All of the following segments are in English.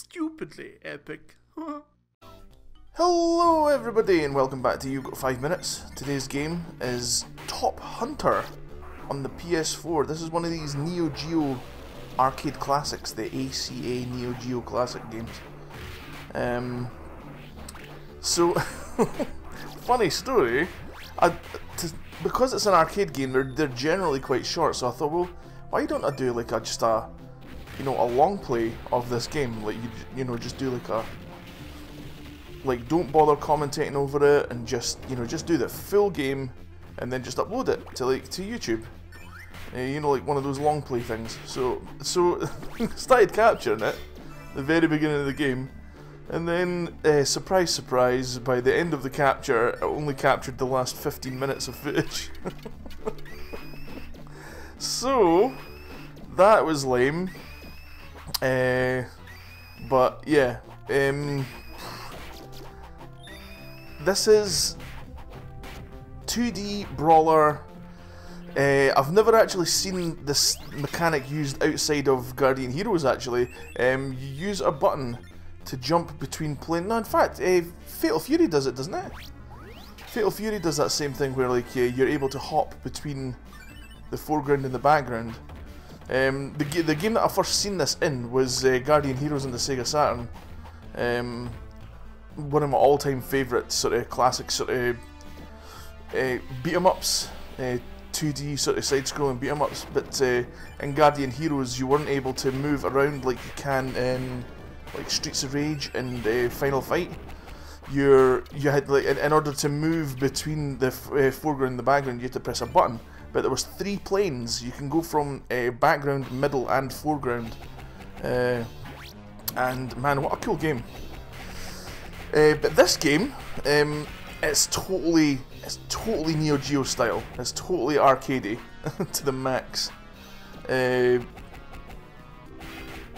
stupidly epic. Hello everybody and welcome back to You've Got 5 Minutes. Today's game is Top Hunter on the PS4. This is one of these NeoGeo arcade classics, the ACA NeoGeo Classic games. Funny story, because it's an arcade game, they're generally quite short, so I thought, well, why don't I do like a long play of this game, like just do don't bother commentating over it and just do the full game and then just upload it to YouTube. Like one of those long play things. So started capturing it at the very beginning of the game, and then surprise, surprise, by the end of the capture, I only captured the last 15 minutes of footage. So that was lame. But yeah, this is 2D brawler. I've never actually seen this mechanic used outside of Guardian Heroes actually. You use a button to jump between planes. No, in fact, Fatal Fury does it, doesn't it? Fatal Fury does that same thing where you're able to hop between the foreground and the background. The game that I first seen this in was Guardian Heroes on the Sega Saturn. One of my all-time favourite sort of classic sort of beat-em-ups, 2D sort of side-scrolling beat-em-ups. But in Guardian Heroes, you weren't able to move around like you can in like Streets of Rage and Final Fight. You had in order to move between the foreground and the background, you had to press a button. But there was 3 planes. You can go from background, middle, and foreground. And man, what a cool game! But this game, it's totally Neo Geo style. It's totally arcadey to the max. Yeah,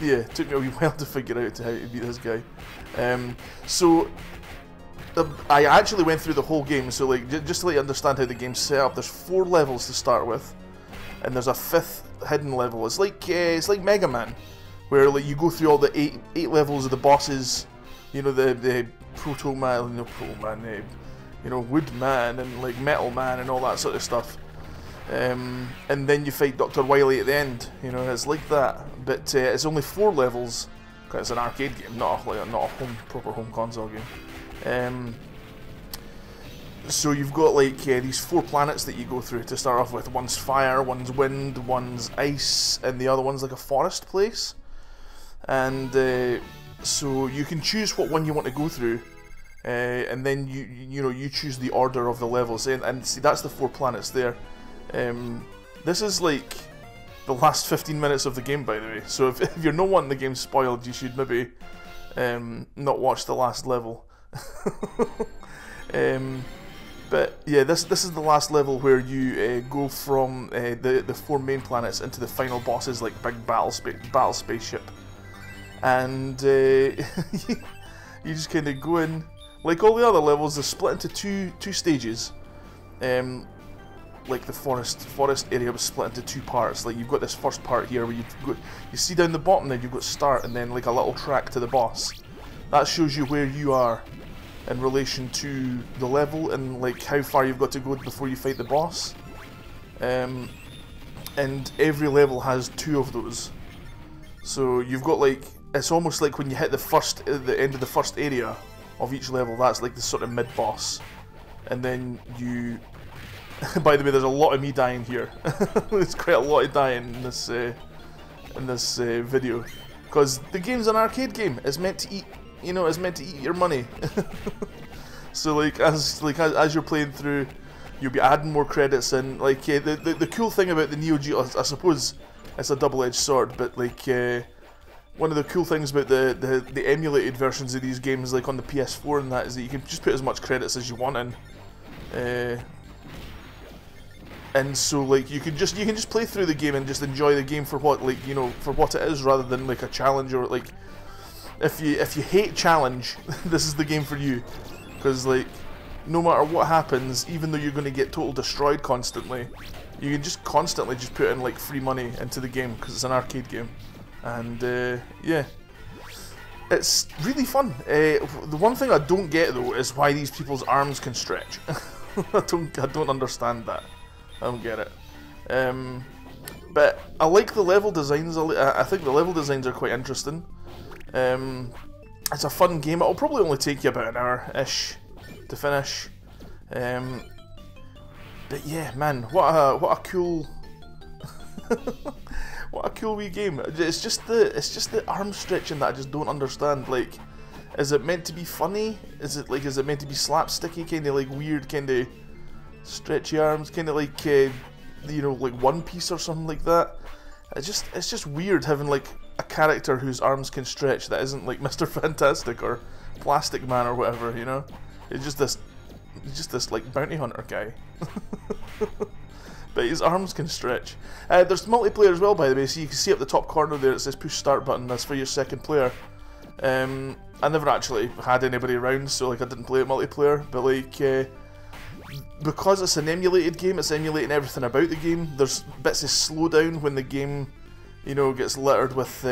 it took me a wee while to figure out how to beat this guy. I actually went through the whole game, so just to let you understand how the game's set up, there's 4 levels to start with, and there's a 5th hidden level. It's like Mega Man, where you go through all the 8 levels of the bosses, the Proto Man, Wood Man and Metal Man and all that sort of stuff. And then you fight Dr. Wily at the end. It's like that, but it's only 4 levels because it's an arcade game, not a proper home console game. So you've got these 4 planets that you go through to start off with. One's fire, one's wind, one's ice, and the other one's like a forest place. And so you can choose what one you want to go through, and then you choose the order of the levels. And see, that's the 4 planets there. This is the last 15 minutes of the game, by the way. So if you're not wanting the game spoiled, you should maybe not watch the last level. But yeah, this is the last level where you go from the 4 main planets into the final bosses, big battle spaceship, and you just kind of go in. Like all the other levels, they're split into two stages. Like the forest area was split into 2 parts. You've got this first part here where you see down the bottom there, you've got start and then a little track to the boss. That shows you where you are in relation to the level and how far you've got to go before you fight the boss. And every level has 2 of those. So you've got it's almost like when you hit the end of the first area of each level, that's the sort of mid-boss. And then you... By the way, there's a lot of me dying here. There's quite a lot of dying in this video. Because the game's an arcade game. It's meant to eat... it's meant to eat your money. So as you're playing through, you'll be adding more credits in. The cool thing about the Neo Geo, I suppose it's a double-edged sword, but one of the cool things about the emulated versions of these games, on the PS4 and that, is that you can just put as much credits as you want in. And so you can just play through the game and just enjoy the game for what for what it is, rather than a challenge. Or if you hate challenge, this is the game for you, because no matter what happens, even though you're going to get total destroyed constantly, you can just constantly just put in free money into the game because it's an arcade game. And yeah, It's really fun. The one thing I don't get though is why these people's arms can stretch. I don't understand that. I don't get it. But I like the level designs. I think the level designs are quite interesting. It's a fun game. It'll probably only take you about an hour-ish to finish. But yeah, man, what a cool what a cool wee game. It's just the arm stretching that I just don't understand. Like, is it meant to be funny? Is it meant to be slapsticky, kind of like weird, kind of stretchy arms, kind of like you know, like One Piece or something like that? It's just weird having like a character whose arms can stretch that isn't like Mr. Fantastic or Plastic Man or whatever, you know? It's just this like bounty hunter guy. But his arms can stretch. There's multiplayer as well, by the way, so you can see up the top corner there it says push start button. That's for your second player. I never actually had anybody around, so like I didn't play it multiplayer, but like because it's an emulated game, it's emulating everything about the game. There's bits of slowdown when the game, you know, gets littered with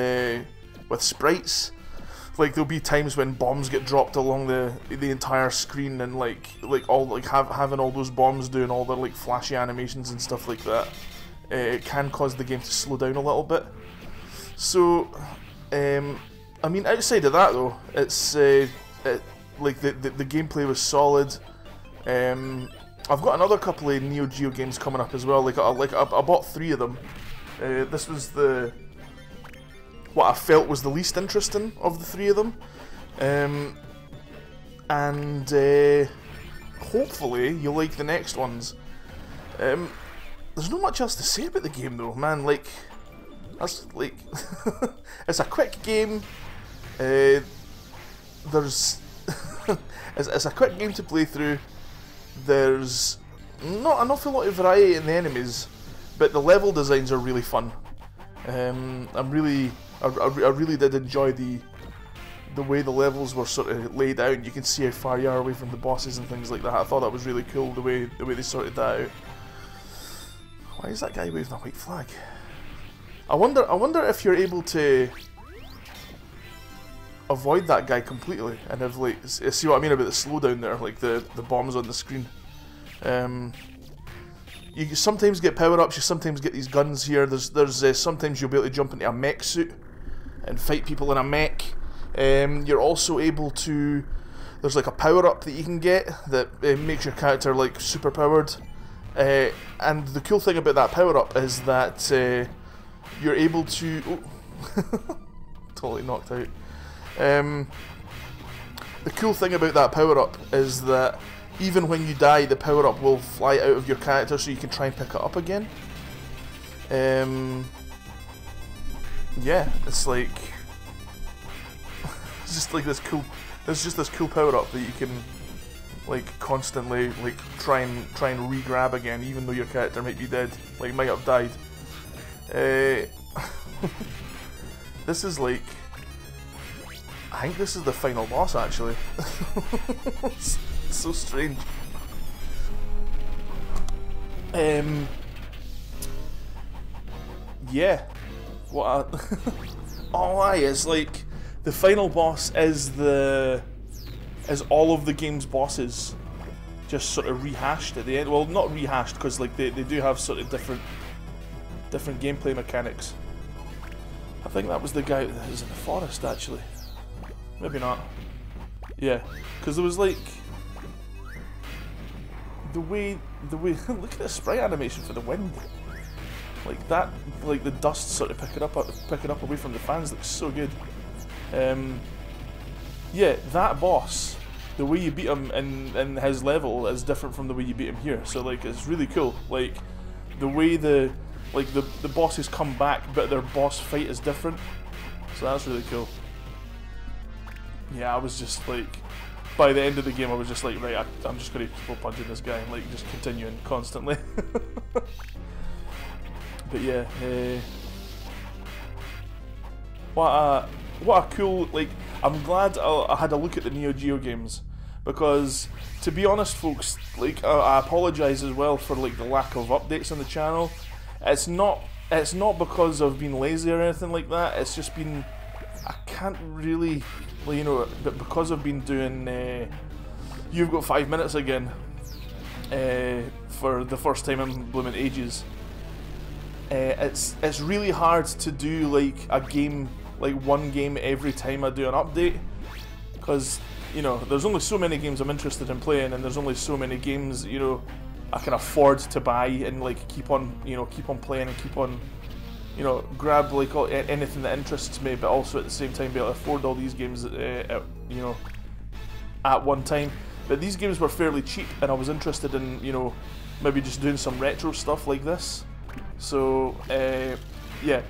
sprites. Like there'll be times when bombs get dropped along the entire screen, and having all those bombs doing all their like flashy animations and stuff like that. It can cause the game to slow down a little bit. So, I mean, outside of that though, it's like the gameplay was solid. I've got another couple of NeoGeo games coming up as well. I bought 3 of them. This was what I felt was the least interesting of the 3 of them, and hopefully you'll like the next ones. There's not much else to say about the game though, man. Like, that's like it's a quick game. There's it's a quick game to play through. There's not an awful lot of variety in the enemies, but the level designs are really fun. I really did enjoy the way the levels were sort of laid out. You can see how far you are away from the bosses and things like that. I thought that was really cool, the way they sorted that out. Why is that guy waving a white flag? I wonder if you're able to avoid that guy completely and have like, see what I mean about the slowdown there, like the bombs on the screen. You sometimes get power-ups, you sometimes get these guns here. There's sometimes you'll be able to jump into a mech suit and fight people in a mech. You're also able to, there's like a power-up that you can get that makes your character like super powered. And the cool thing about that power-up is that you're able to, oh, totally knocked out. The cool thing about that power-up is that even when you die, the power-up will fly out of your character, so you can try and pick it up again. Yeah, it's like it's just like this cool. There's just this cool power-up that you can like constantly like try and re-grab again, even though your character might be dead, like might have died. This is like, I think this is the final boss actually. It's so strange. Yeah. What? Oh, aye, it's like the final boss is all of the game's bosses, just sort of rehashed at the end. Well, not rehashed, because like they do have sort of different gameplay mechanics. I think that was the guy that was in the forest actually. Maybe not. Yeah, because there was like the way look at the sprite animation for the wind. Like that, like the dust sort of picking up away from the fans looks so good. Yeah, that boss, the way you beat him in his level is different from the way you beat him here. So like it's really cool. Like the way the bosses come back, but their boss fight is different. So that's really cool. Yeah, I was just like, by the end of the game, I was just like, right, I'm just going to keep on punching this guy and like just continuing constantly. But yeah, what a cool, like, I'm glad I had a look at the NeoGeo games, because to be honest folks, like, I apologise as well for like the lack of updates on the channel. It's not because I've been lazy or anything like that, it's just been, I can't really well, you know, but because I've been doing You've Got 5 Minutes again for the first time in blooming ages, it's really hard to do like a game, like one game every time I do an update, because, you know, there's only so many games I'm interested in playing, and there's only so many games, you know, I can afford to buy and like keep on playing and keep on, you know, grab like anything that interests me, but also at the same time be able to afford all these games, you know, at one time. But these games were fairly cheap, and I was interested in, you know, maybe just doing some retro stuff like this. So yeah,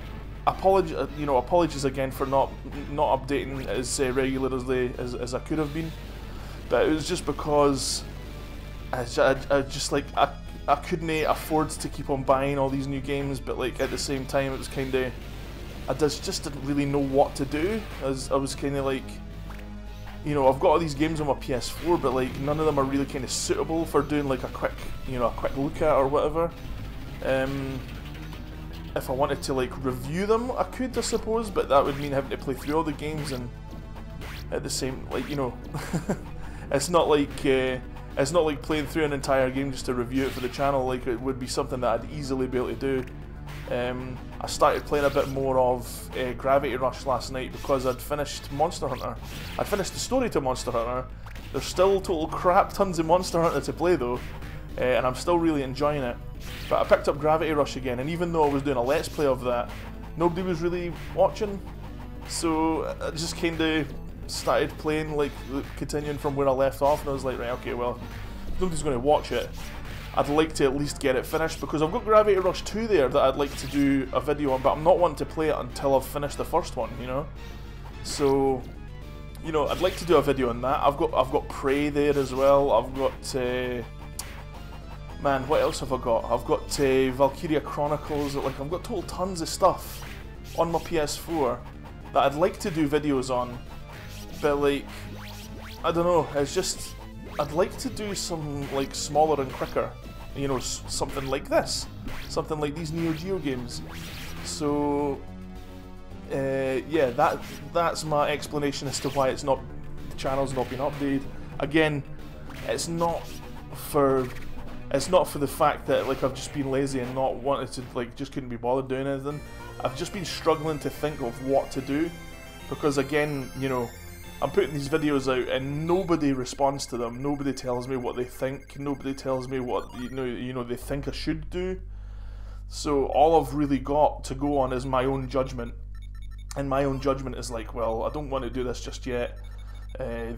apologies again for not updating as regularly as I could have been. But it was just because I just like I couldn't afford to keep on buying all these new games, but like at the same time it was kind of, I just didn't really know what to do. I was kind of like, you know, I've got all these games on my PS4, but like none of them are really kind of suitable for doing like a quick look at or whatever. If I wanted to like review them, I could, I suppose, but that would mean having to play through all the games, and at the same, like, you know, it's not like playing through an entire game just to review it for the channel. Like, it would be something that I'd easily be able to do. I started playing a bit more of Gravity Rush last night because I'd finished Monster Hunter. I'd finished the story to Monster Hunter. There's still total crap tons of Monster Hunter to play though, and I'm still really enjoying it. But I picked up Gravity Rush again, and even though I was doing a Let's Play of that, nobody was really watching. So I just kind of started playing, like continuing from where I left off, and I was like, right, okay, well, if nobody's going to watch it, I'd like to at least get it finished, because I've got Gravity Rush 2 there that I'd like to do a video on, but I'm not wanting to play it until I've finished the first one, you know? So, you know, I'd like to do a video on that. I've got Prey there as well. I've got, man, what else have I got? I've got Valkyria Chronicles. Like, I've got total tons of stuff on my PS4 that I'd like to do videos on, but like, I don't know, it's just, I'd like to do some like smaller and quicker, you know, something like this, something like these NeoGeo games. So yeah, that's my explanation as to why the channel's not been updated. Again, it's not for the fact that like I've just been lazy and not wanted to, like, just couldn't be bothered doing anything. I've just been struggling to think of what to do, because again, you know, I'm putting these videos out and nobody responds to them. Nobody tells me what they think. Nobody tells me what you know they think I should do. So all I've really got to go on is my own judgment, and my own judgment is like, well, I don't want to do this just yet.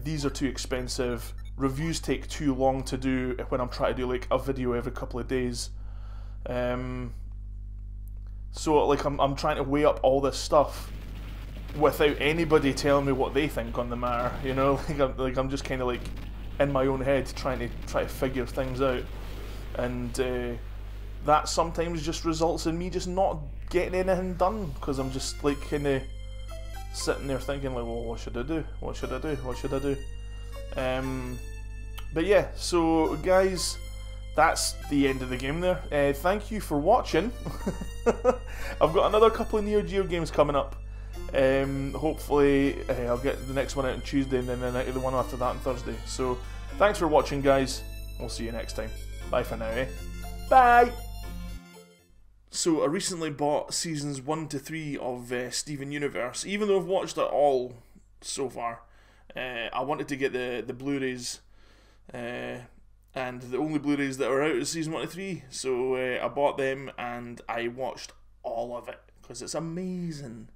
These are too expensive. Reviews take too long to do when I'm trying to do like a video every couple of days. So like I'm trying to weigh up all this stuff without anybody telling me what they think on the matter, you know. Like I'm just kind of like in my own head trying to figure things out, and that sometimes just results in me just not getting anything done, because I'm just like kind of sitting there thinking like, well, what should I do? What should I do? What should I do? But yeah, so guys, that's the end of the game there. Thank you for watching. I've got another couple of NeoGeo games coming up. Hopefully I'll get the next one out on Tuesday, and then the one after that on Thursday. So thanks for watching, guys. We'll see you next time. Bye for now, eh? Bye! So I recently bought seasons 1 to 3 of Steven Universe. Even though I've watched it all so far, I wanted to get the Blu-rays, and the only Blu-rays that are out is season 1 to 3. So I bought them and I watched all of it, because it's amazing.